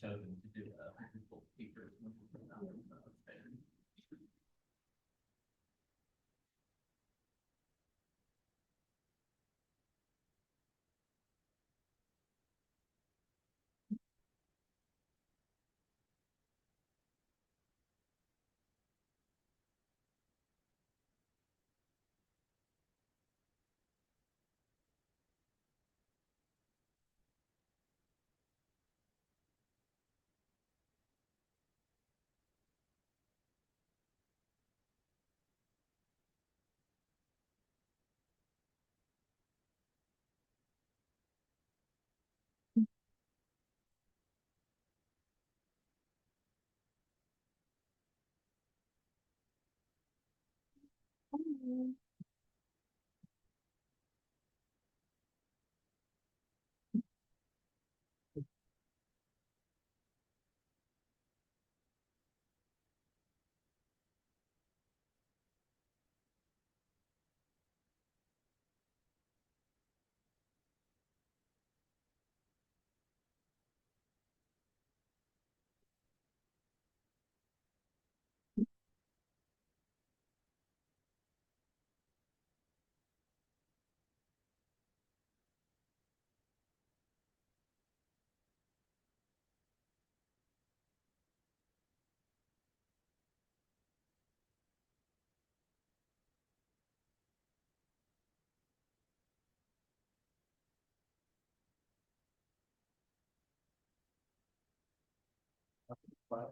chosen to do a full paper.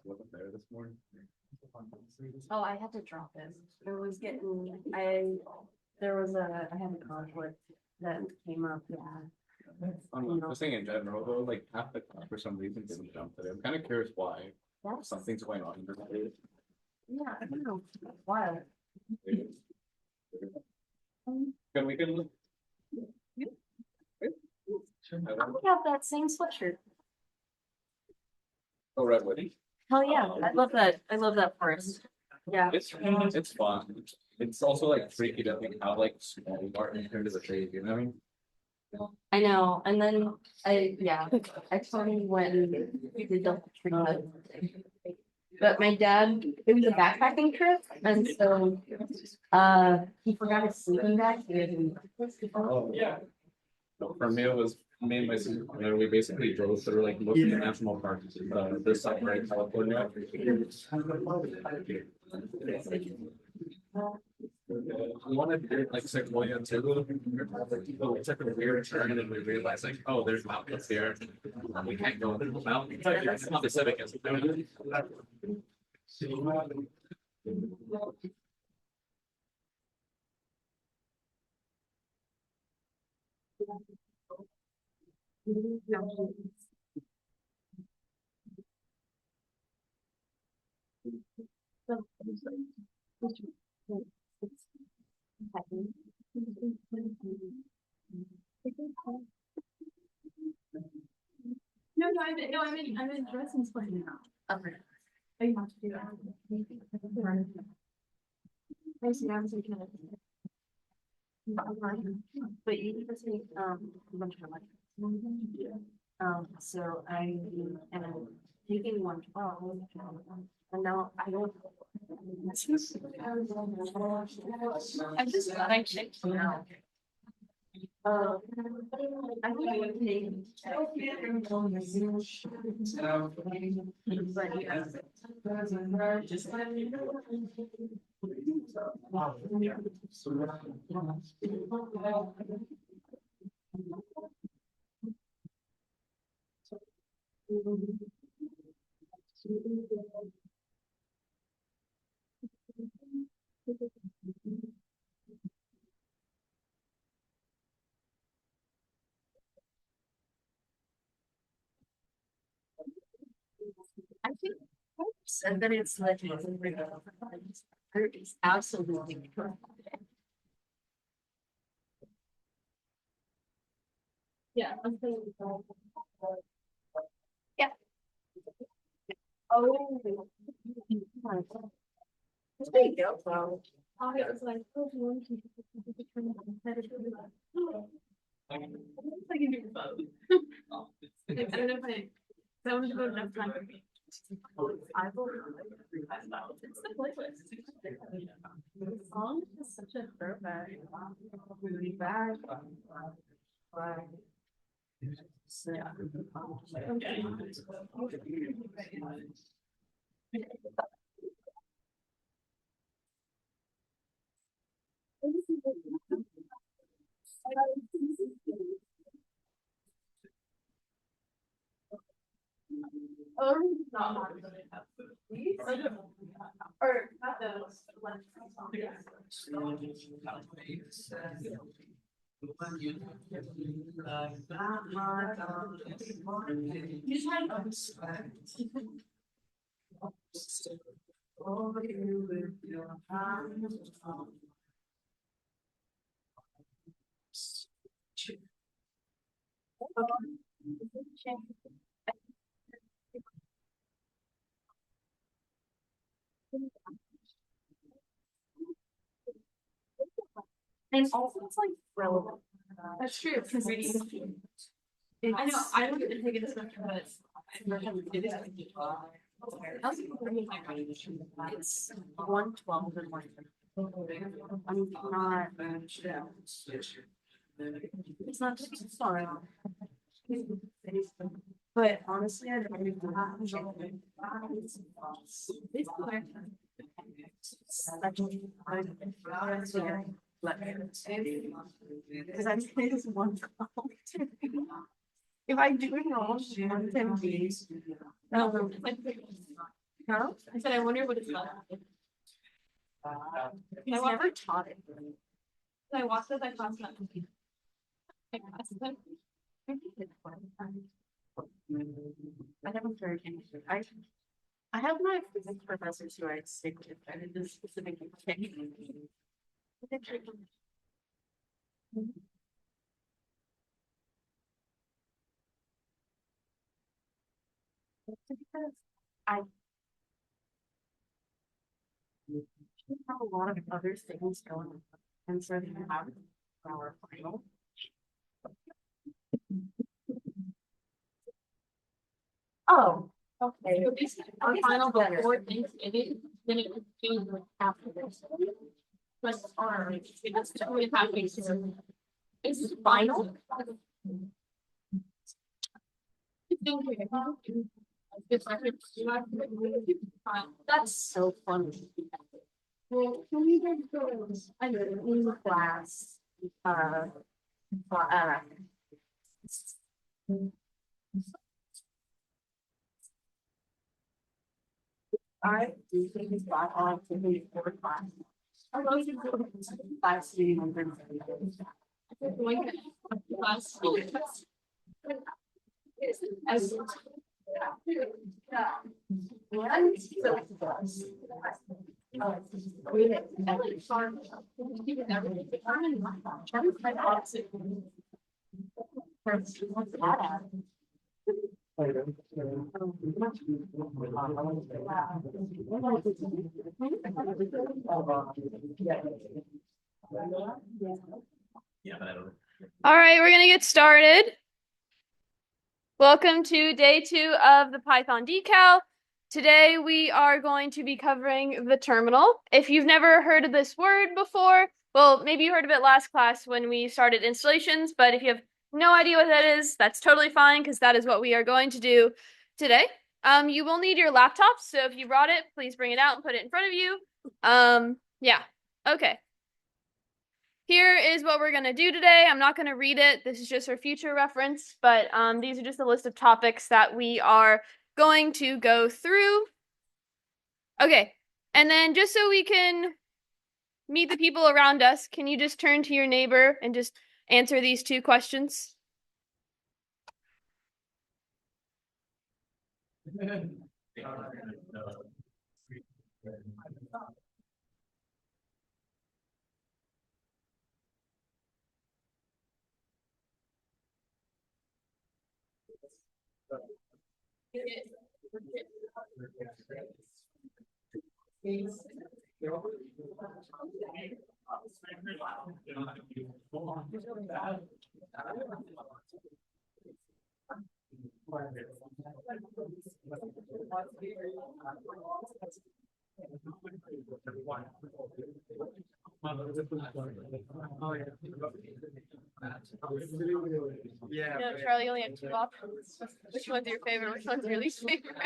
Wasn't there this morning. Oh, I had to drop it. It was getting, I had a conflict that came up. Yeah. I'm just saying in general, though, like half the class for some reason didn't jump today. I'm kind of curious why. That's, Something's going on in this day. yeah, I don't know. Wild. Can we can look? I have that same sweatshirt. Oh, Redwood. Hell yeah, I love that. I love that forest. Yeah. It's fun. It's also like freaky to think how like small we are compared to the trees, you know what I mean? I know. And then I totally went we did the tree hug. But my dad, it was a backpacking trip, and so he forgot his sleeping bag. Oh, yeah. No, for me, it was me and my sister. We basically drove through like most of the national parks, this summer in California. We wanted to do like Sequoia too. We took a weird turn and we realized like, oh, there's mountains here. We can't go into the mountains. It's not the civic. I'm in dressing sport now. Okay. I have to do that. I see, I was thinking of it. But you need to take a bunch of like. So I am taking 112 and now I don't. I just thought I checked now. I think I would take. I think and then it's like it's absolutely correct. Yeah. Yeah. Oh. There you go. Well, I was like, oh, you want to I can do both. I don't know if I So was good enough time for me. I will. It's the playlist. The song is such a throwback. Really bad. Oh, not or not those. And also it's like relevant. That's true. Because I know I don't even take it as much, but it's 112 and 1. I'm not. It's not sorry. But honestly, I don't even because I'm saying this one. If I do it wrong, I'm 10 days. No, I said I wonder what it's like. I never taught it. I watched it. I passed that. I passed it. I never heard anything. I have my physics professors who I stick with. I did this specific thing. I have a lot of other things going on, and so they have our final. Oh, okay. Our final before Thanksgiving, then it would be after this. But alright, it's 2.5 weeks. Is this final? That's so funny. Well, can we just go? I know in the class. I do think it's back on to the fourth class. I love you for class meeting on Thursday. As All right, we're gonna get started. Welcome to day 2 of the Python decal. Today we are going to be covering the terminal. If you've never heard of this word before, well, maybe you heard of it last class when we started installations, but if you have no idea what that is, that's totally fine because that is what we are going to do today. You will need your laptops, so if you brought it, please bring it out and put it in front of you. Yeah, okay. Here is what we're going to do today. I'm not going to read it. This is just for future reference, but these are just a list of topics that we are going to go through. Okay, and then just so we can meet the people around us, can you just turn to your neighbor and just answer these 2 questions? No, Charlie, you only have two options. Which one's your favorite? Which one's your least favorite?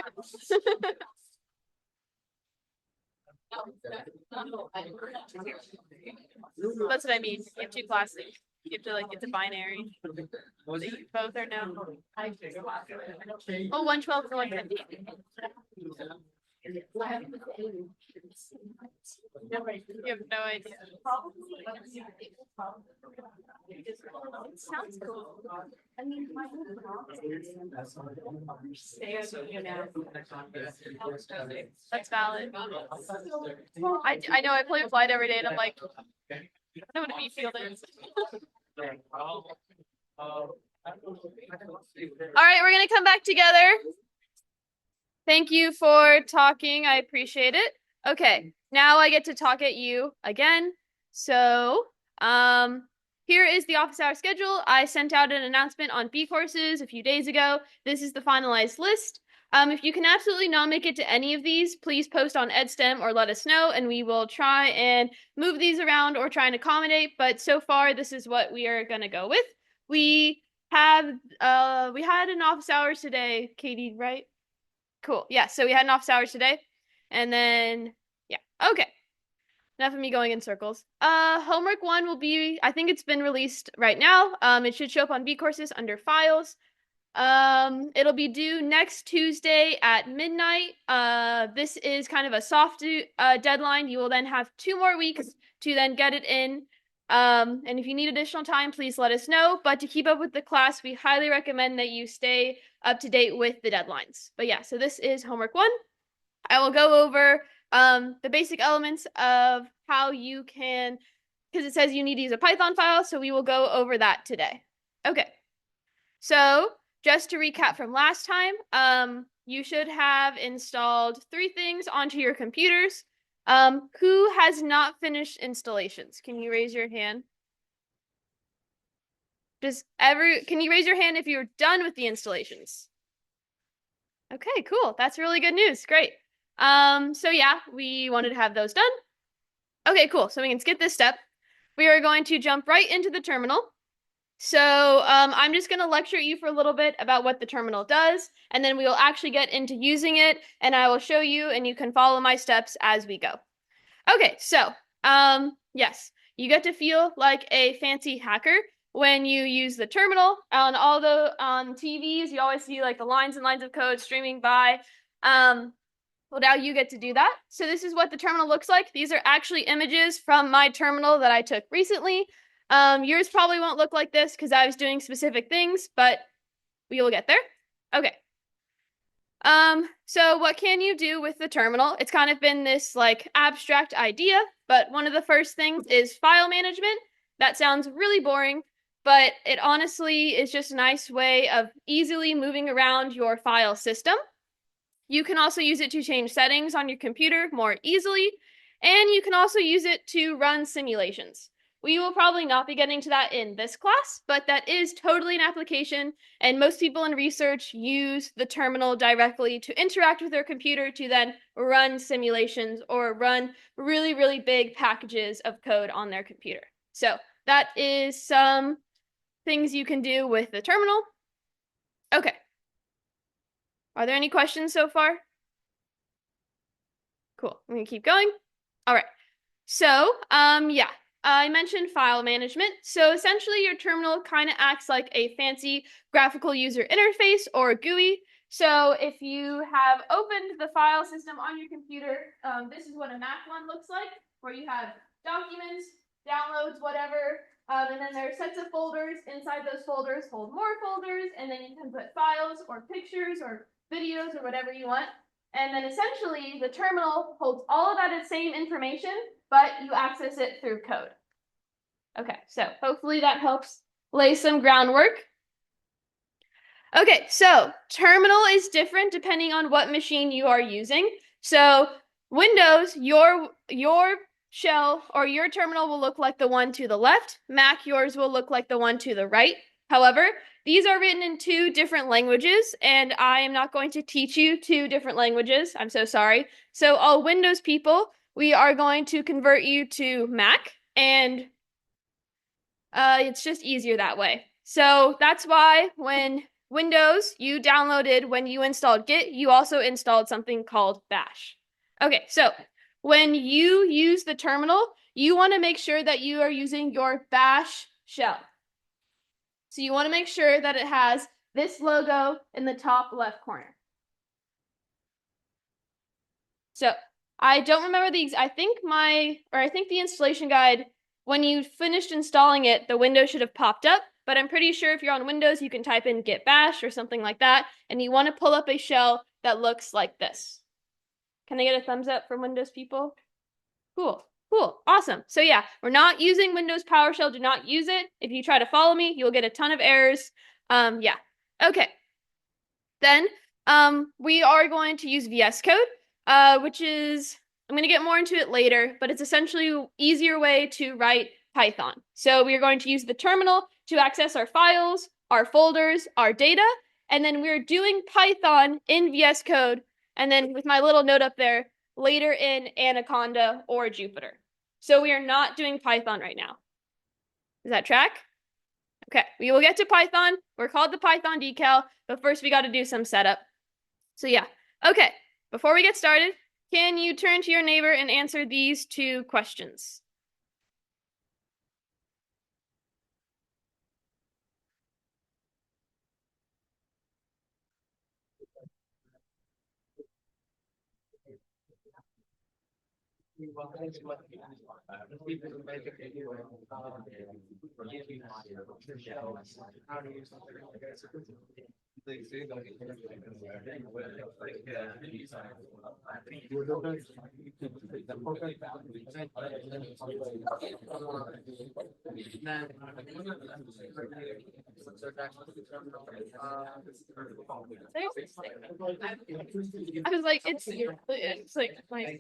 That's what I mean. You have two classes. You have to like it's a binary. Both are no. Oh, 112 and 150. You have no idea. It sounds cool. I mean, that's valid. I know I play Flight every day and I'm like, I know what a beat field is. All right, we're gonna come back together. Thank you for talking. I appreciate it. Okay, now I get to talk at you again. So, here is the office hour schedule. I sent out an announcement on B courses a few days ago. This is the finalized list. If you can absolutely not make it to any of these, please post on EdSTEM or let us know, and we will try and move these around or try and accommodate. But so far, this is what we are going to go with. We had an office hours today, Katie, right? Cool. Yeah, so we had an office hours today. And then, yeah, okay. Enough of me going in circles. Homework 1 will be, I think it's been released right now. It should show up on B courses under files. It'll be due next Tuesday at midnight. This is kind of a soft deadline. You will then have 2 more weeks to then get it in. And if you need additional time, please let us know. But to keep up with the class, we highly recommend that you stay up to date with the deadlines. But yeah, so this is homework 1. I will go over the basic elements of how you can, because it says you need to use a Python file, so we will go over that today. Okay, so just to recap from last time, you should have installed 3 things onto your computers. Who has not finished installations? Can you raise your hand? Can you raise your hand if you're done with the installations? Okay, cool. That's really good news. Great. So yeah, we wanted to have those done. Okay, cool. So we can skip this step. We are going to jump right into the terminal. So I'm just going to lecture you for a little bit about what the terminal does, and then we will actually get into using it, and I will show you, and you can follow my steps as we go. Okay, so yes, you get to feel like a fancy hacker when you use the terminal. On TVs, you always see like the lines and lines of code streaming by. Well, now you get to do that. So this is what the terminal looks like. These are actually images from my terminal that I took recently. Yours probably won't look like this because I was doing specific things, but we will get there. Okay. So what can you do with the terminal? It's kind of been this like abstract idea, but one of the first things is file management. That sounds really boring, but it honestly is just a nice way of easily moving around your file system. You can also use it to change settings on your computer more easily, and you can also use it to run simulations. We will probably not be getting to that in this class, but that is totally an application, and most people in research use the terminal directly to interact with their computer to then run simulations or run really, really big packages of code on their computer. So that is some things you can do with the terminal. Okay. Are there any questions so far? Cool. I'm going to keep going. All right. So, yeah. I mentioned file management. So essentially your terminal kind of acts like a fancy graphical user interface or GUI. So if you have opened the file system on your computer, this is what a Mac one looks like, where you have documents, downloads, whatever, and then there are sets of folders. Inside those folders hold more folders, and then you can put files or pictures or videos or whatever you want. And then essentially the terminal holds all of that same information, but you access it through code. Okay, so hopefully that helps lay some groundwork. Okay, so terminal is different depending on what machine you are using. So Windows, your shell or your terminal will look like the one to the left. Mac, yours will look like the one to the right. However, these are written in 2 different languages, and I am not going to teach you 2 different languages. I'm so sorry. So all Windows people, we are going to convert you to Mac, and it's just easier that way. So that's why when Windows, you downloaded, when you installed Git, you also installed something called Bash. Okay, so when you use the terminal, you want to make sure that you are using your Bash shell. So you want to make sure that it has this logo in the top left corner. So I don't remember I think the installation guide, when you finished installing it, the window should have popped up, but I'm pretty sure if you're on Windows, you can type in git bash or something like that, and you want to pull up a shell that looks like this. Can I get a thumbs up from Windows people? Cool, cool, awesome. So yeah, we're not using Windows PowerShell, do not use it. If you try to follow me, you'll get a ton of errors. Yeah, okay. Then we are going to use VS Code, which is, I'm going to get more into it later, but it's essentially an easier way to write Python. So we are going to use the terminal to access our files, our folders, our data, and then we're doing Python in VS Code, and then with my little note up there, later in Anaconda or Jupyter. So we are not doing Python right now. Does that track? Okay, we will get to Python. We're called the Python decal, but first we got to do some setup. So yeah, okay, before we get started, can you turn to your neighbor and answer these 2 questions? I was like, it's like my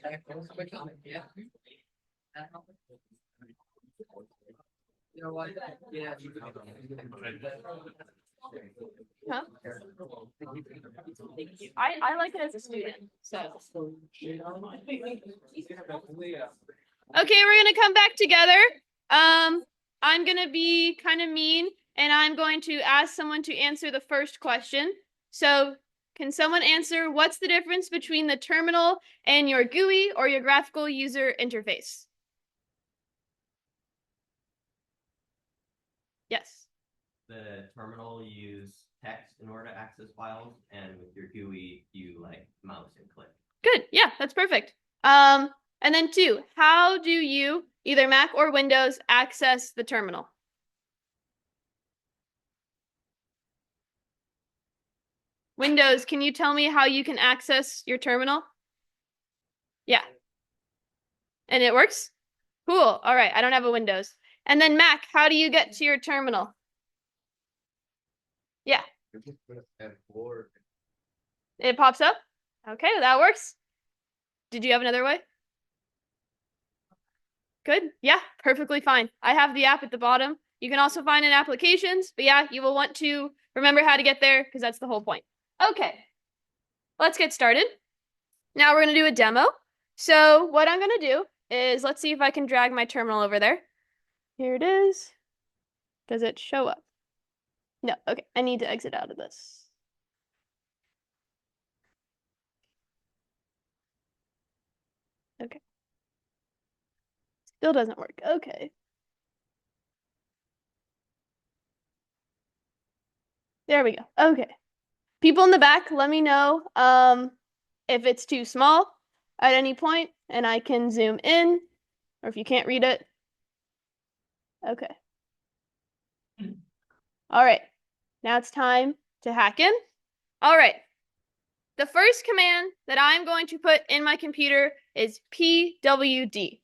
You know what? Yeah. huh? I like it as a student. So okay, we're gonna come back together. I'm gonna be kind of mean, and I'm going to ask someone to answer the first question. So can someone answer what's the difference between the terminal and your GUI or your graphical user interface? Yes. The terminal, you use text in order to access files, and with your GUI, you like mouse and click. Good. Yeah, that's perfect. And then 2, how do you, either Mac or Windows, access the terminal? Windows, can you tell me how you can access your terminal? Yeah. And it works? Cool. All right. I don't have a Windows. And then Mac, how do you get to your terminal? Yeah. It pops up? Okay, that works. Did you have another way? Good. Yeah, perfectly fine. I have the app at the bottom. You can also find it in applications, but yeah, you will want to remember how to get there because that's the whole point. Okay, let's get started. Now we're going to do a demo. So what I'm going to do is, let's see if I can drag my terminal over there. Here it is. Does it show up? No, okay, I need to exit out of this. Okay. Still doesn't work, okay. There we go, okay. People in the back, let me know if it's too small at any point and I can zoom in, or if you can't read it. Okay. All right, now it's time to hack in. All right, the first command that I'm going to put in my computer is pwd.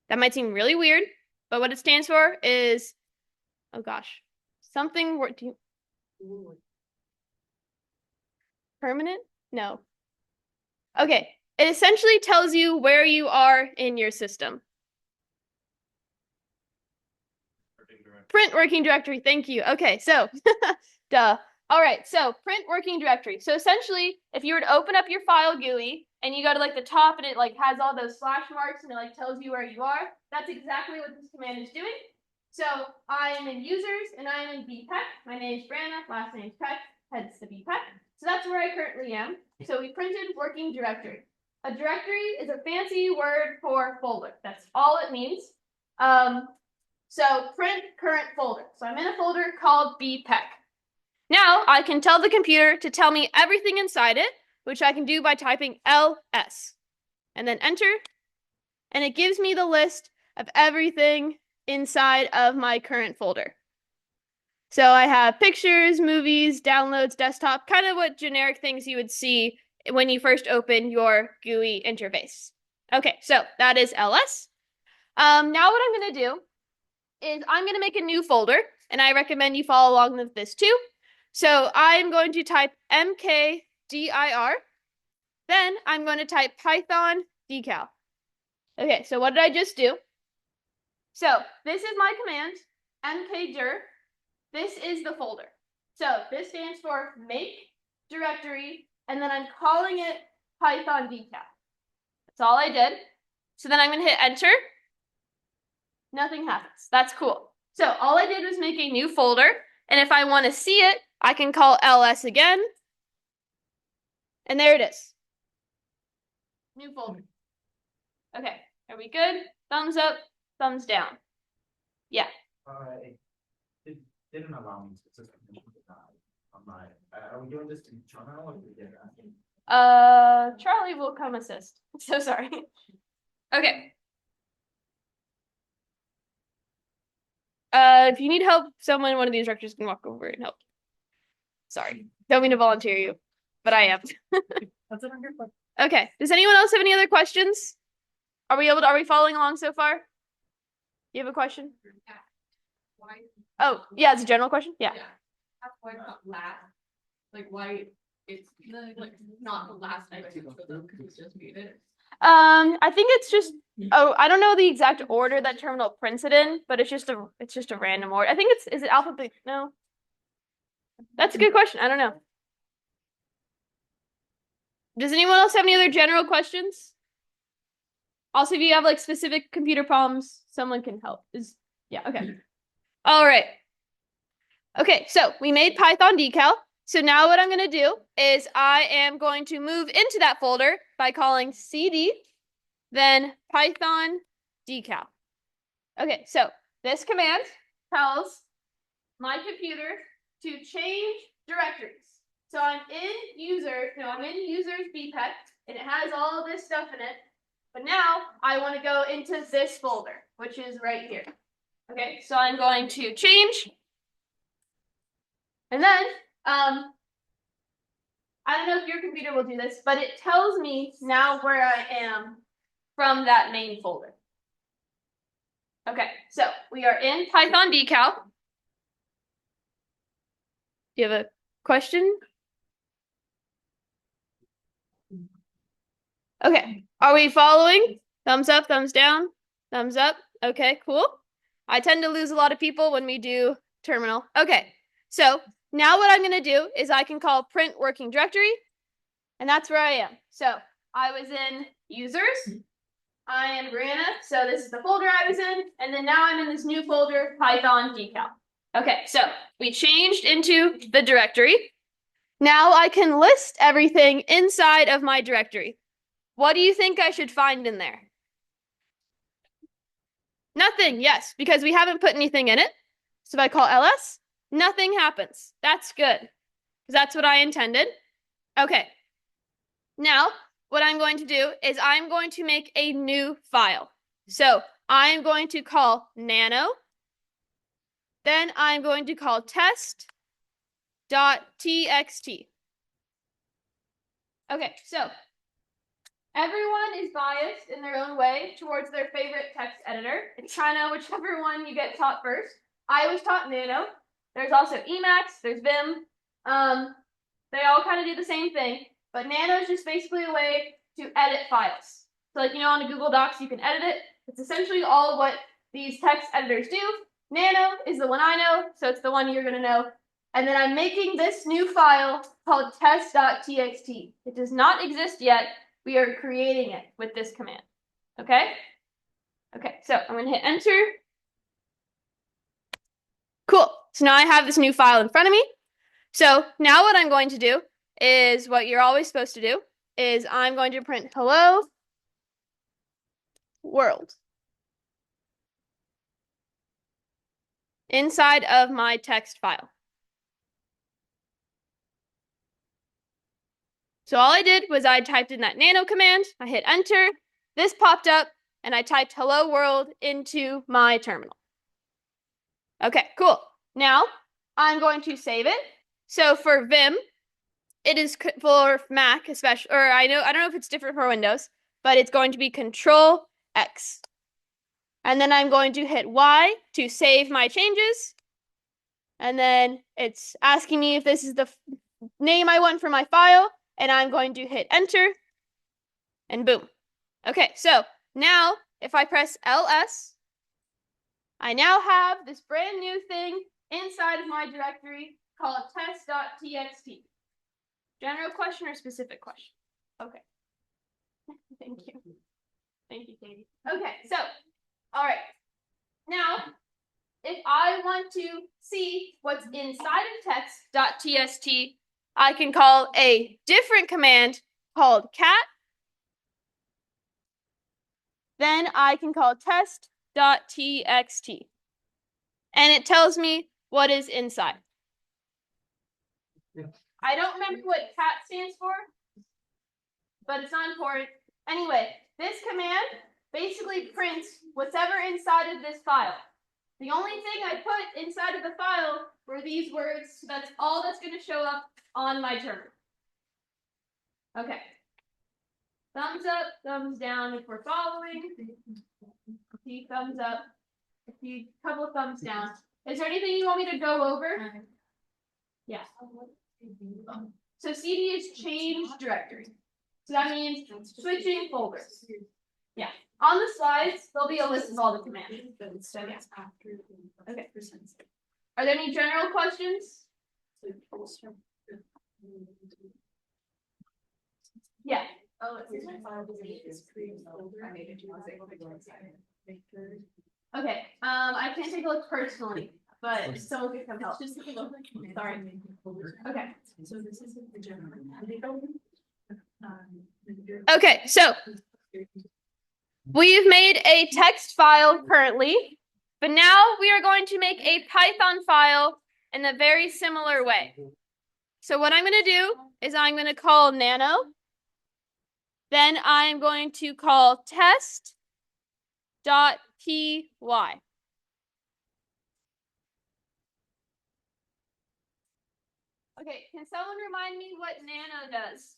That might seem really weird, but what it stands for is, oh gosh, something, permanent? No. Okay, it essentially tells you where you are in your system. print working directory. Thank you. Okay, so duh. All right, so print working directory. So essentially, if you were to open up your file GUI and you go to like the top and it like has all those slash marks and it like tells you where you are, that's exactly what this command is doing. So I am in users and I am in BPEC. My name is Brianna, last name is Peck, hence the BPEC. So that's where I currently am. So we printed working directory. A directory is a fancy word for folder. That's all it means. So print current folder. So I'm in a folder called BPEC. Now I can tell the computer to tell me everything inside it, which I can do by typing ls and then enter. And it gives me the list of everything inside of my current folder. So I have pictures, movies, downloads, desktop, kind of what generic things you would see when you first open your GUI interface. Okay, so that is ls. Now what I'm going to do is I'm going to make a new folder, and I recommend you follow along with this too. So I'm going to type mkdir, then I'm going to type python decal. Okay, so what did I just do? So this is my command, mkdir. This is the folder. So this stands for make directory, and then I'm calling it python decal. That's all I did. So then I'm going to hit enter. Nothing happens. That's cool. So all I did was make a new folder, and if I want to see it, I can call ls again, and there it is. New folder. Okay, are we good? Thumbs up, thumbs down. Yeah. It didn't allow me to on my. Are we doing this in terminal or we did that? Charlie will come assist. So sorry. Okay. If you need help, one of these directors can walk over and help. Sorry, don't mean to volunteer you, but I am. That's what I'm here for. Okay. Does anyone else have any other questions? Are we following along so far? You have a question? Yeah. Why? Oh, yeah, it's a general question. Yeah. Why not last? Like why it's not the last item for them because it's just muted. I think it's just I don't know the exact order that terminal prints it in, but it's just a random order. I think is it alphabet? No. That's a good question. I don't know. Does anyone else have any other general questions? Also, if you have like specific computer problems, someone can help. Yeah, okay. All right. Okay, so we made Python decal. So now what I'm going to do is I am going to move into that folder by calling cd, then Python decal. Okay, so this command tells my computer to change directories. So I'm in users BPEC, and it has all of this stuff in it. But now I want to go into this folder, which is right here. Okay, so I'm going to change. And then, I don't know if your computer will do this, but it tells me now where I am from that main folder. Okay, so we are in Python decal. Do you have a question? Okay, are we following? Thumbs up, thumbs down, thumbs up. Okay, cool. I tend to lose a lot of people when we do terminal. Okay, so now what I'm going to do is I can call print working directory, and that's where I am. So I was in users. I am Brianna, so this is the folder I was in, and then now I'm in this new folder, Python decal. Okay, so we changed into the directory. Now I can list everything inside of my directory. What do you think I should find in there? Nothing, yes, because we haven't put anything in it. So if I call ls, nothing happens. That's good, because that's what I intended. Okay, now what I'm going to do is I'm going to make a new file. So I'm going to call nano, then I'm going to call test.txt. Okay, so everyone is biased in their own way towards their favorite text editor. It's kind of whichever one you get taught first. I was taught Nano. There's also Emacs, there's Vim. They all kind of do the same thing, but Nano is just basically a way to edit files. So like, on a Google Docs, you can edit it. It's essentially all what these text editors do. Nano is the one I know, so it's the one you're going to know. And then I'm making this new file called test.txt. It does not exist yet. We are creating it with this command. Okay? Okay, so I'm going to hit enter. Cool. So now I have this new file in front of me. So now what I'm going to do is what you're always supposed to do is I'm going to print hello world inside of my text file. So all I did was I typed in that nano command, I hit enter, this popped up, and I typed hello world into my terminal. Okay, cool. Now I'm going to save it. So for Vim, it is for Mac especially, or I don't know if it's different for Windows, but it's going to be Control X. And then I'm going to hit Y to save my changes. And then it's asking me if this is the name I want for my file. And I'm going to hit enter. And boom. Okay, so now if I press LS, I now have this brand new thing inside of my directory called test.txt. General question or specific question? Okay. Thank you. Thank you, Katie. Okay, so, all right. Now, if I want to see what's inside of text.txt, I can call a different command called cat. Then I can call test.txt. And it tells me what is inside. I don't remember what cat stands for, but it's not important. Anyway, this command basically prints whatever inside of this file. The only thing I put inside of the file were these words, so that's all that's going to show up on my terminal. Okay. Thumbs up, thumbs down if we're following. See, thumbs up. A couple of thumbs down. Is there anything you want me to go over? Yeah. So CD is change directory. So that means switching folders. Yeah. On the slides, there'll be a list of all the commands. So yeah. Okay. Are there any general questions? Yeah. Oh, it's my file is okay. I can't take a look personally, but someone could come help. Sorry. Okay. So this is the general. Okay, so we've made a text file currently, but now we are going to make a Python file in a very similar way. So what I'm going to do is I'm going to call nano. Then I'm going to call test.py. Okay, can someone remind me what nano does?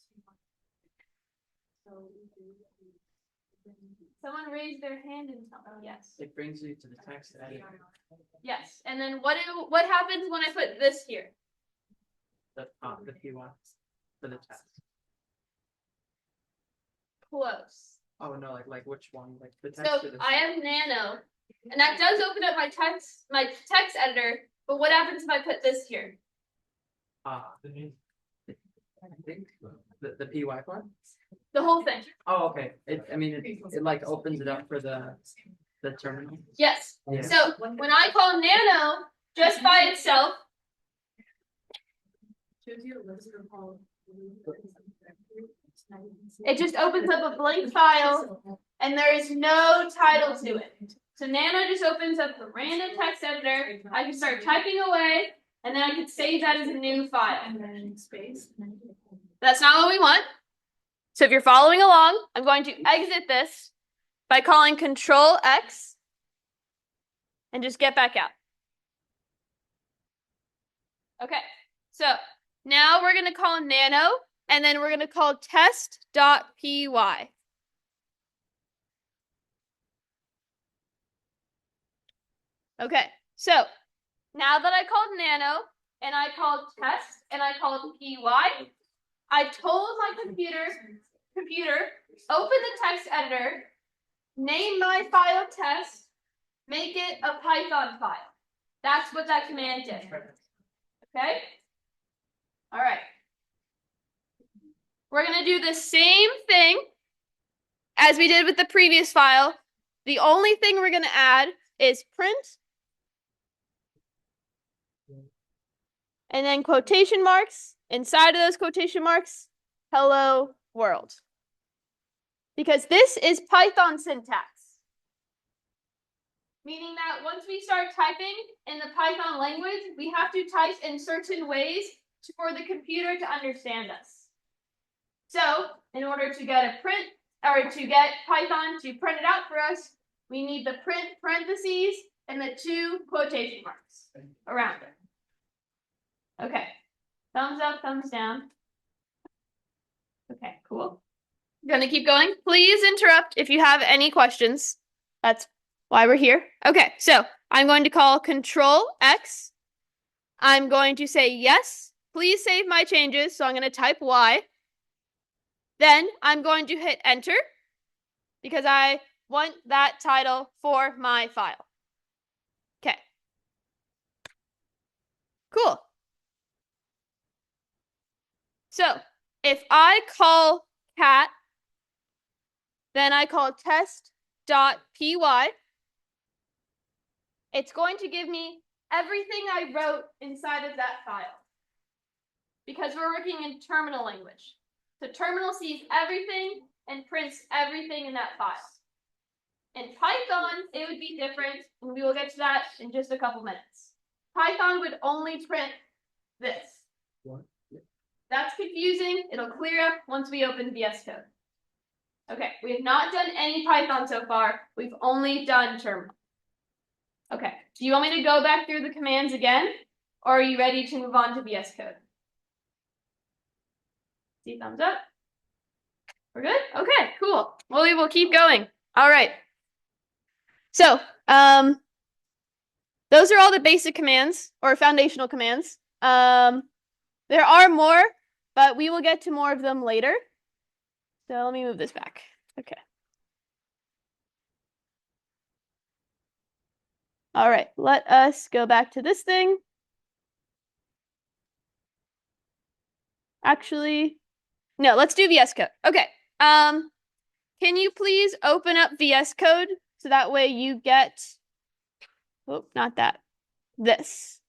Someone raise their hand and tell me yes. It brings you to the text editor. Yes, and then what happens when I put this here? The PY for the test. Close. Oh no, like which one? Like the text. So or the I have nano, and that does open up my text editor. But what happens if I put this here? I think the PY part. The whole thing. Oh, okay. It like opens it up for the terminal. Yes. Yeah. So when I call nano just by itself, it just opens up a blank file, and there is no title to it. So nano just opens up a random text editor. I can start typing away, and then I can save that as a new file. That's not what we want. So if you're following along, I'm going to exit this by calling Control X and just get back out. Okay, so now we're going to call nano, and then we're going to call test.py. Okay, so now that I called nano, and I called test, and I called py, I told my computer, open the text editor, name my file test, make it a Python file. That's what that command did. Okay? All right. We're going to do the same thing as we did with the previous file. The only thing we're going to add is print and then quotation marks. Inside of those quotation marks, hello world. Because this is Python syntax. Meaning that once we start typing in the Python language, we have to type in certain ways for the computer to understand us. So, in order to get a print, or to get Python to print it out for us, we need the print parentheses and the 2 quotation marks around it. Okay. Thumbs up, thumbs down. Okay, cool. Gonna keep going. Please interrupt if you have any questions. That's why we're here. Okay, so I'm going to call Control X. I'm going to say yes. Please save my changes. So I'm going to type Y. Then I'm going to hit enter because I want that title for my file. Okay. Cool. So if I call cat, then I call test.py, it's going to give me everything I wrote inside of that file. Because we're working in terminal language. So terminal sees everything and prints everything in that file. In Python, it would be different, and we will get to that in just a couple minutes. Python would only print this. What? That's confusing. It'll clear up once we open VS Code. Okay, we have not done any Python so far. We've only done terminal. Okay, do you want me to go back through the commands again, or are you ready to move on to VS Code? See thumbs up. We're good? Okay, cool. Well, we will keep going. All right. So, those are all the basic commands or foundational commands. There are more, but we will get to more of them later. So let me move this back. Okay. All right, let us go back to this thing. Actually, no, let's do VS Code. Okay. Can you please open up VS Code so that way you get, oh, not that, this.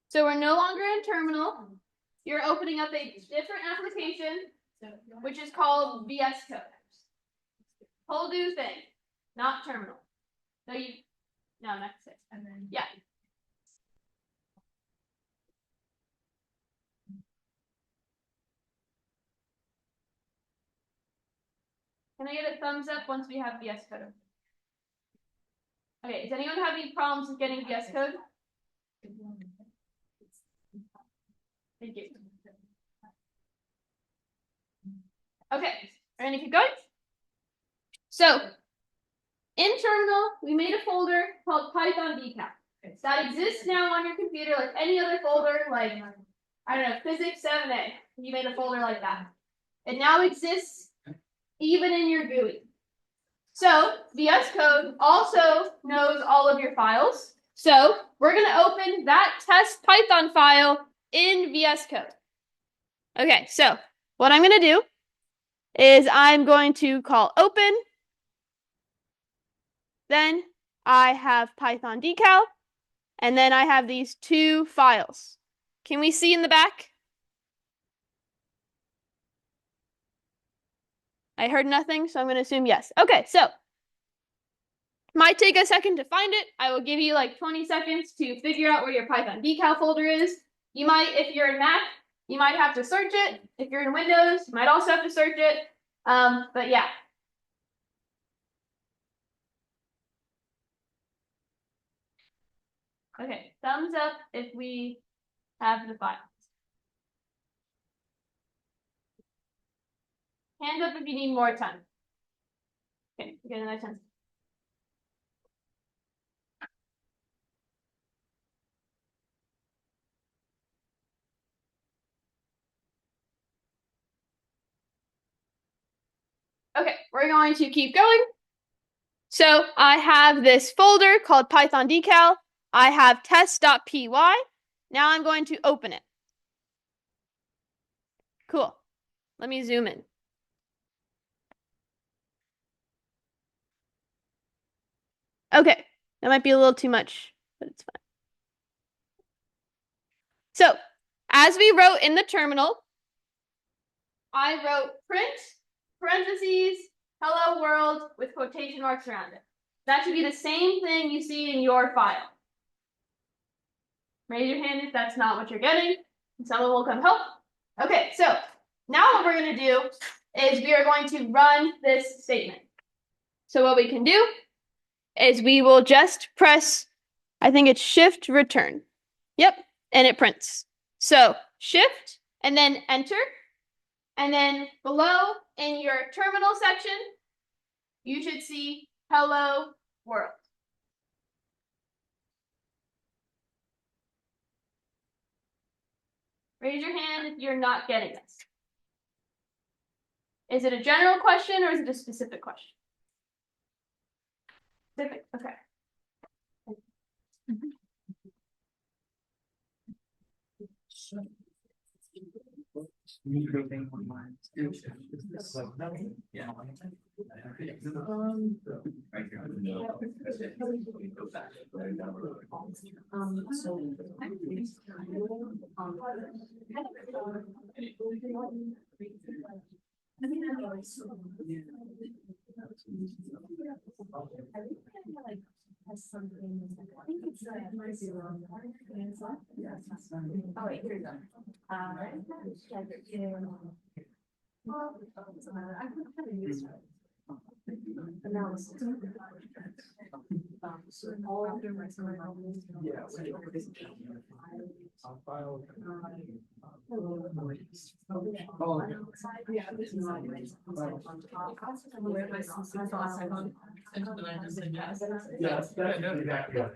So we're no longer in terminal. You're opening up a different application, which is called VS Code. Whole new thing, not terminal. No, not 6. And then yeah. Can I get a thumbs up once we have VS Code? Okay, does anyone have any problems with getting VS Code? Thank you. Okay, we're gonna keep going. So, in terminal, we made a folder called Python decal. That exists now on your computer like any other folder, like, I don't know, Physics 7A. You made a folder like that. It now exists even in your GUI. So, VS Code also knows all of your files. So, we're going to open that test Python file in VS Code. Okay, so what I'm going to do is I'm going to call open. Then I have Python decal. And then I have these 2 files. Can we see in the back? I heard nothing, so I'm going to assume yes. Okay, so might take a second to find it. I will give you like 20 seconds to figure out where your Python decal folder is. You might, if you're in Mac, you might have to search it. If you're in Windows, you might also have to search it. But yeah. Okay, thumbs up if we have the file. Hand up if you need more time. Okay, we get another 10. Okay, we're going to keep going. So I have this folder called Python decal. I have test.py. Now I'm going to open it. Cool. Let me zoom in. Okay, that might be a little too much, but it's fine. So, as we wrote in the terminal, I wrote print, parentheses, hello world with quotation marks around it. That should be the same thing you see in your file. Raise your hand if that's not what you're getting, and someone will come help. Okay, so now what we're going to do is we are going to run this statement. So what we can do is we will just press, I think it's shift return. Yep, and it prints. So shift and then enter. And then below in your terminal section, you should see hello world. Raise your hand if you're not getting this. Is it a general question or is it a specific question? Specific, okay.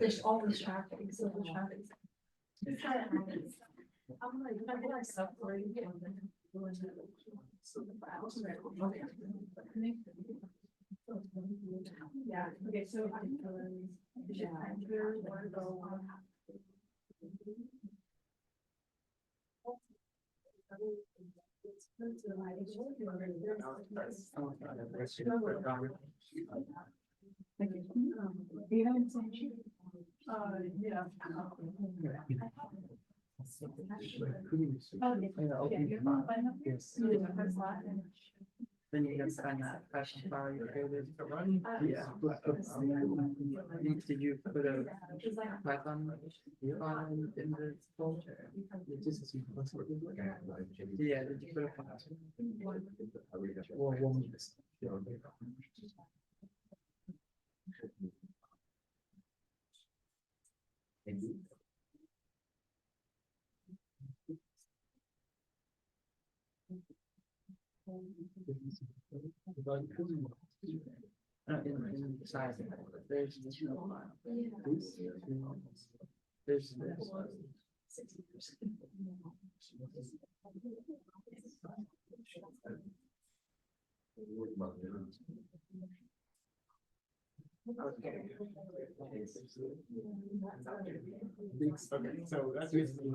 There's always traffic. So much traffic. Yeah, okay, so Then you can find that fashion file you created to run. Yeah. Did you put a Python file in the folder? Yeah, did you put a file? Inside there's this file. There's this. Okay, so that's basically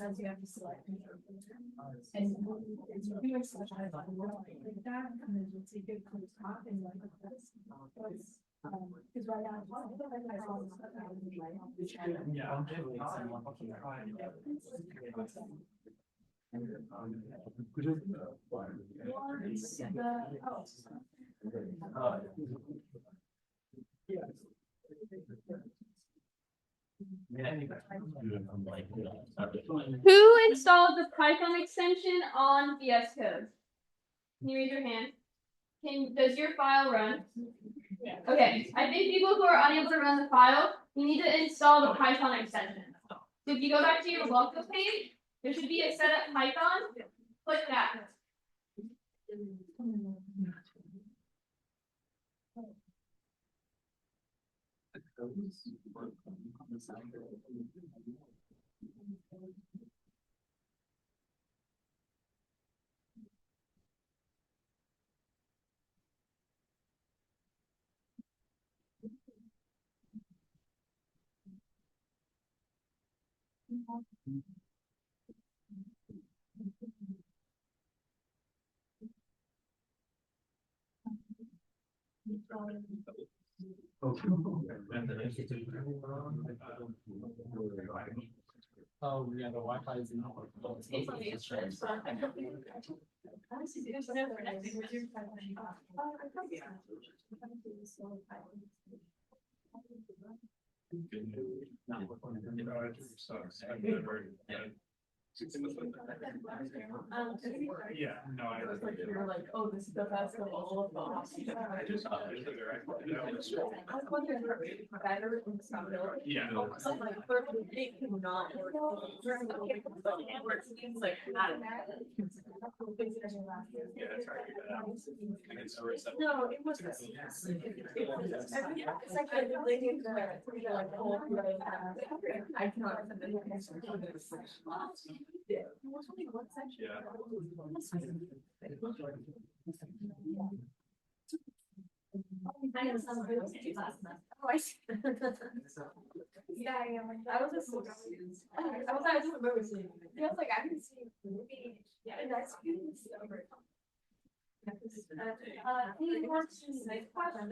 says you have to select. And it's pretty much such a like that, and then you'll see good close top and like this. Because right now. Who installed the Python extension on VS Code? Can you raise your hand? Does your file run? Okay, I think people who are unable to run the file, you need to install the Python extension. So if you go back to your welcome page, there should be a setup Python. Click that. Oh, yeah, the Wi-Fi is not working. Yeah, no, I. You're like, oh, this is the best of all of them. I just direct. I was wondering if it's better in some buildings. Yeah. I'm like, it cannot work. It seems like not. Yeah, that's right. I can still reset. No, it wasn't. It's like I really need to like whole I cannot remember. I know some of those last month. Oh, I see. Yeah, I am. I was just so confused. I was like, I can see movie. Yeah, that's good. He wants to say question.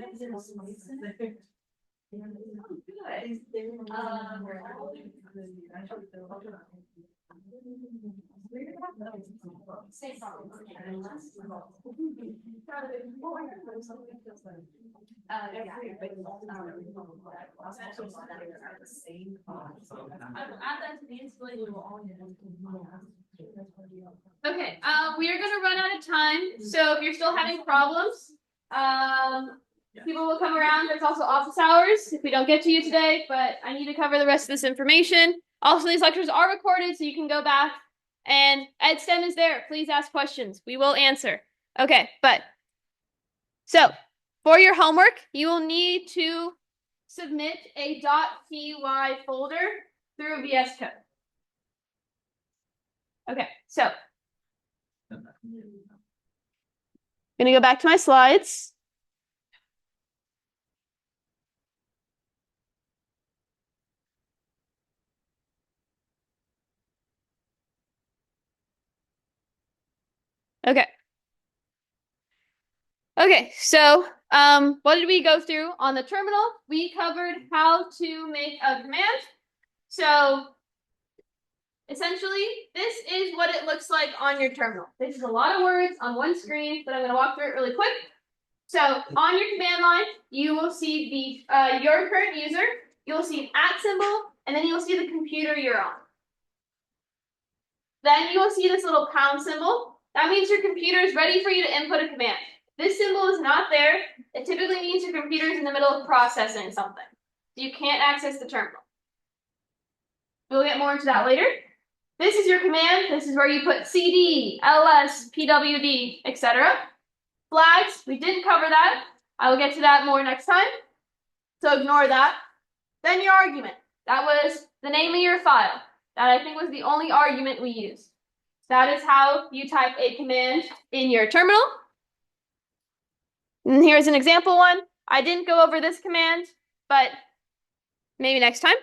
Same problem. Okay, we are gonna run out of time, so if you're still having problems, people will come around. There's also office hours if we don't get to you today, but I need to cover the rest of this information. Also, these lectures are recorded, so you can go back, and EdSTEM is there. Please ask questions. We will answer. Okay, so for your homework, you will need to submit a .py folder through VS Code. Okay, so I'm gonna go back to my slides. Okay. Okay, so what did we go through on the terminal? We covered how to make a command. So essentially, this is what it looks like on your terminal. This is a lot of words on one screen, but I'm going to walk through it really quick. So on your command line, you will see the your current user, you will see an @ symbol, and then you will see the computer you're on. Then you will see this little pound symbol. That means your computer is ready for you to input a command. This symbol is not there. It typically means your computer is in the middle of processing something. So you can't access the terminal. We'll get more into that later. This is your command. This is where you put cd, ls, pwd, etc. Flags, we didn't cover that. I will get to that more next time. So ignore that. Then your argument. That was the name of your file. That I think was the only argument we used. That is how you type a command in your terminal. And here's an example one. I didn't go over this command, but maybe next time.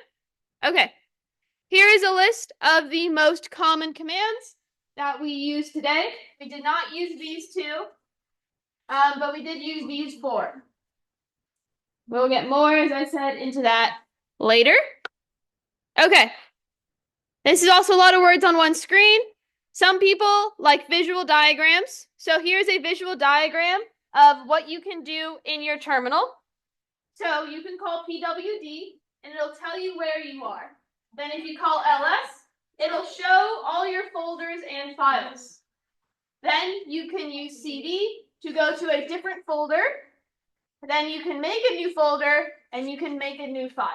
Okay. here is a list of the most common commands that we use today. We did not use these two, but we did use these four. We'll get more, as I said, into that later. Okay. This is also a lot of words on one screen. Some people like visual diagrams. So here's a visual diagram of what you can do in your terminal. So you can call PWD and it'll tell you where you are. Then if you call LS, it'll show all your folders and files. Then you can use CD to go to a different folder. Then you can make a new folder and you can make a new file.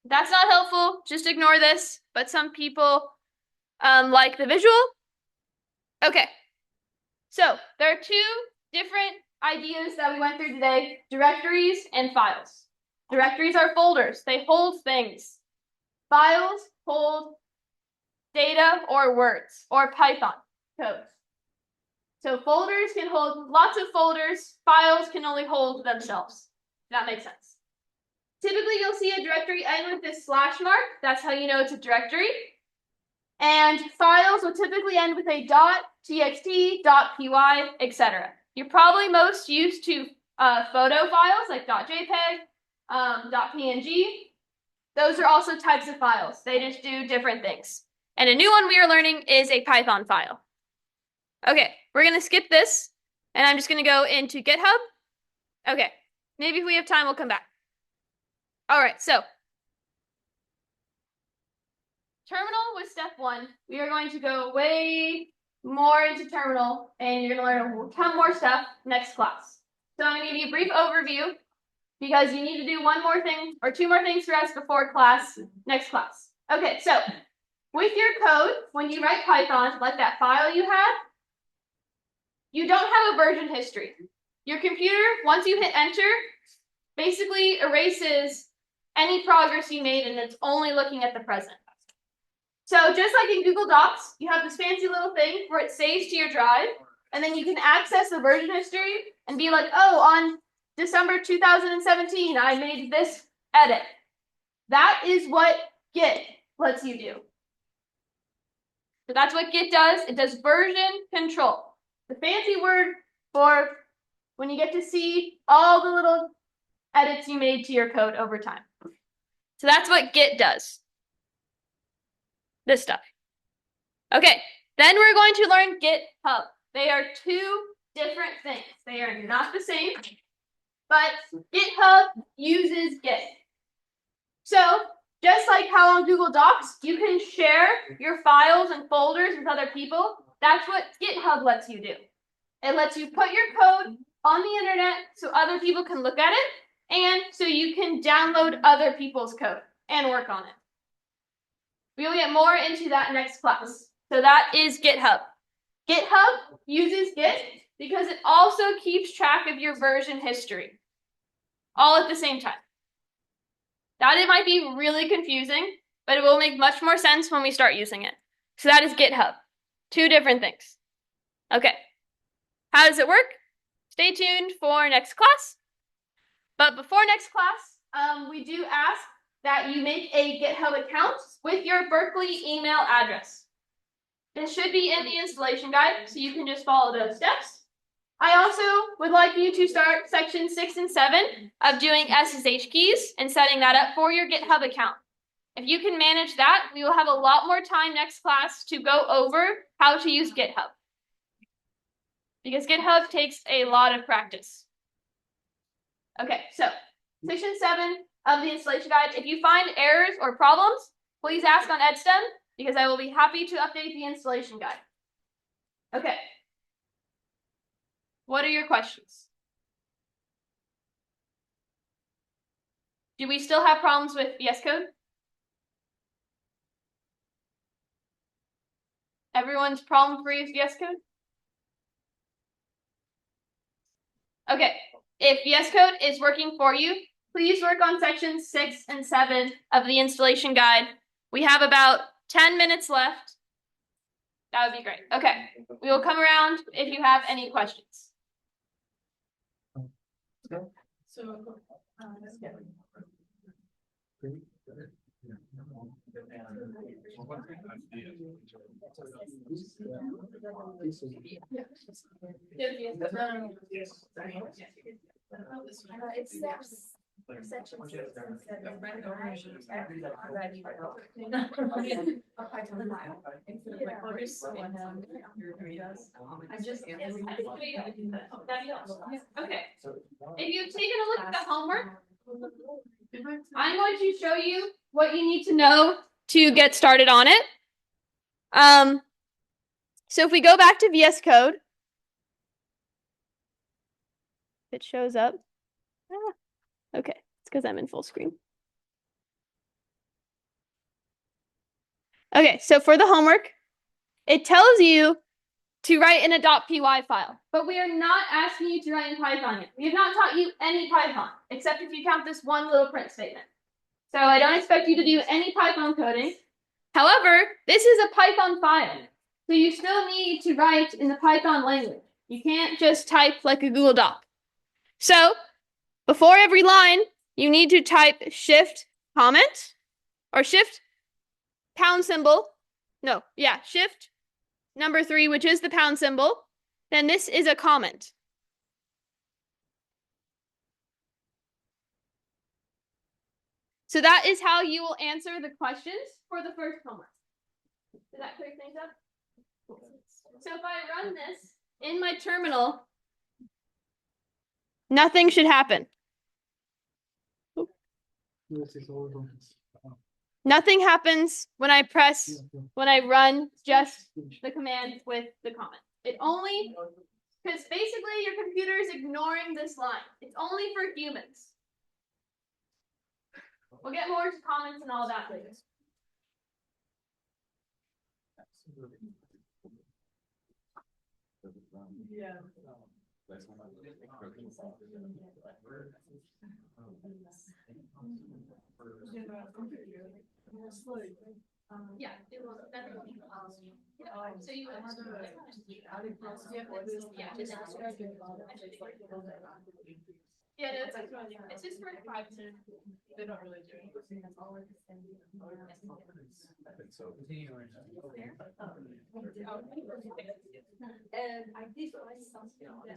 That's not helpful. Just ignore this. But some people like the visual. Okay. So there are two different ideas that we went through today: directories and files. Directories are folders. They hold things. Files hold data or words or Python code. So folders can hold lots of folders. Files can only hold themselves. That makes sense. Typically, you'll see a directory end with this slash mark. That's how you know it's a directory. And files will typically end with a .txt, .py, etc. You're probably most used to photo files like .jpeg, .png. Those are also types of files. They just do different things. And a new one we are learning is a Python file. Okay, we're going to skip this, and I'm just going to go into GitHub. Okay, maybe if we have time, we'll come back. All right, so terminal was step one. We are going to go way more into terminal, and you're going to learn a ton more stuff next class. So I'm going to give you a brief overview because you need to do one more thing or two more things for us before class, next class. Okay, so with your code, when you write Python, like that file you had, you don't have a version history. Your computer, once you hit enter, basically erases any progress you made and it's only looking at the present. So just like in Google Docs, you have this fancy little thing where it saves to your drive, and then you can access the version history and be like, oh, on December 2017, I made this edit. That is what Git lets you do. So that's what Git does. It does version control. The fancy word for when you get to see all the little edits you made to your code over time. So that's what Git does. This stuff. Okay, then we're going to learn GitHub. They are two different things. They are not the same, but GitHub uses Git. So just like how on Google Docs, you can share your files and folders with other people. That's what GitHub lets you do. It lets you put your code on the internet so other people can look at it, and so you can download other people's code and work on it. We will get more into that next class. So that is GitHub. GitHub uses Git because it also keeps track of your version history, all at the same time. That it might be really confusing, but it will make much more sense when we start using it. So that is GitHub. Two different things. Okay. How does it work? Stay tuned for next class. But before next class, we do ask that you make a GitHub account with your Berkeley email address. This should be in the installation guide, so you can just follow those steps. I also would like you to start section 6 and 7 of doing SSH keys and setting that up for your GitHub account. If you can manage that, we will have a lot more time next class to go over how to use GitHub. Because GitHub takes a lot of practice. Okay, so section 7 of the installation guide. If you find errors or problems, please ask on EdSTEM because I will be happy to update the installation guide. Okay. What are your questions? Do we still have problems with VS Code? Everyone's problem-free with VS Code? Okay, if VS Code is working for you, please work on sections 6 and 7 of the installation guide. We have about 10 minutes left. That would be great. Okay, we will come around if you have any questions. So, Okay. If you've taken a look at the homework, I'm going to show you what you need to know to get started on it. So if we go back to VS Code, it shows up. Okay, it's because I'm in full screen. Okay, so for the homework, it tells you to write in a .py file, but we are not asking you to write in Python yet. We have not taught you any Python, except if you count this one little print statement. So I don't expect you to do any Python coding. However, this is a Python file, so you still need to write in the Python language. You can't just type like a Google Doc. So before every line, you need to type shift comment or shift pound symbol. No, yeah, shift number 3, which is the pound symbol. Then this is a comment. So that is how you will answer the questions for the first homework. Does that clear things up? So if I run this in my terminal, nothing should happen. Nothing happens when I run just the command with the comment. It only, because basically your computer is ignoring this line. It's only for humans. We'll get more into comments and all that later. Yeah. Yeah, it will definitely. So you would. Yeah, no, it's just for 5 minutes. They don't really do anything.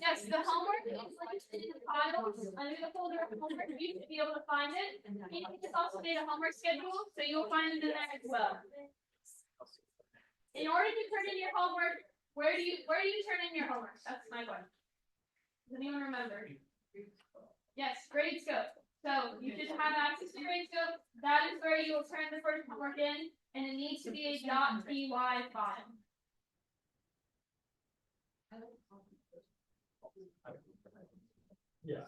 Yes, the homework is linked in the files under the folder of homework. You should be able to find it. It's also made a homework schedule, so you'll find it in there as well. In order to turn in your homework, where do you turn in your homework? That's my question. Does anyone remember? Yes, Gradescope. So you should have access to Gradescope. That is where you will turn the first homework in, and it needs to be a .py file. Yeah.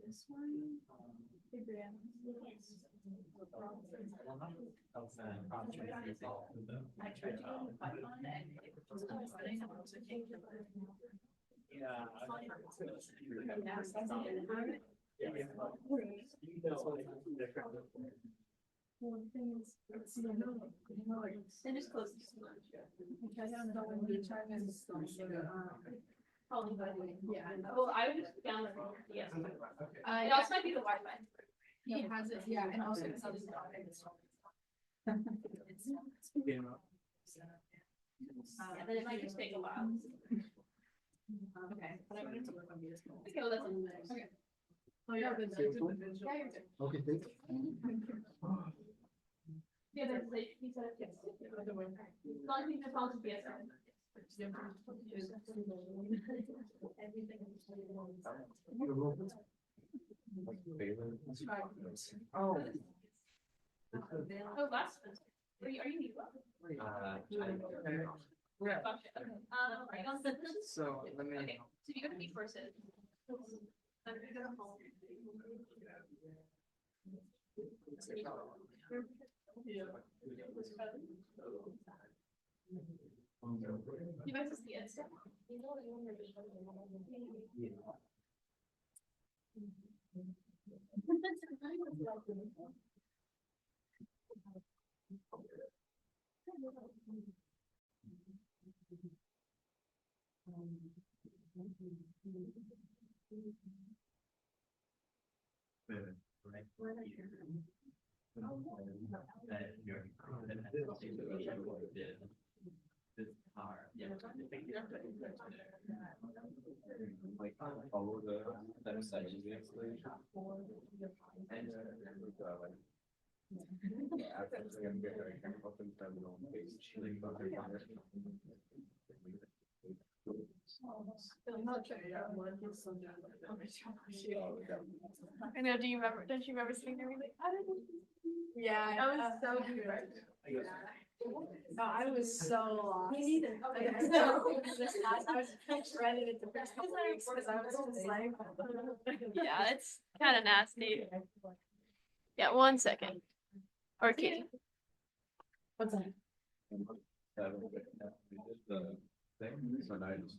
This one. I tried to go to Python and it was Then just close this one. Yeah. Well, I would just download it. Yes. It also might be the Wi-Fi. He has it, yeah, and also it's on his Yeah, then it might just take a while. Okay. But I wanted to work on this. Okay, well, that's okay. Oh, yeah, good. Yeah, you're good. Okay, thank you. Yeah, that's like, he said, yes. As long as you just want to be a second. Oh. Oh, last. Are you? Yeah. Right on the. So let me. Okay, so you're gonna be first. I'm gonna go home. You guys see it still? right here. That you're this car, yeah. Like follow the that section basically. And actually I'm very careful in terminal page. I know. Do you remember? Don't you remember seeing everything? Yeah, That was so good. good. No, I was so lost. Me neither. I was dreading it the first couple of weeks because I was just like. Yeah, it's kind of nasty. Yeah, 1 second. Or Kitty. What's that? The thing, so now I just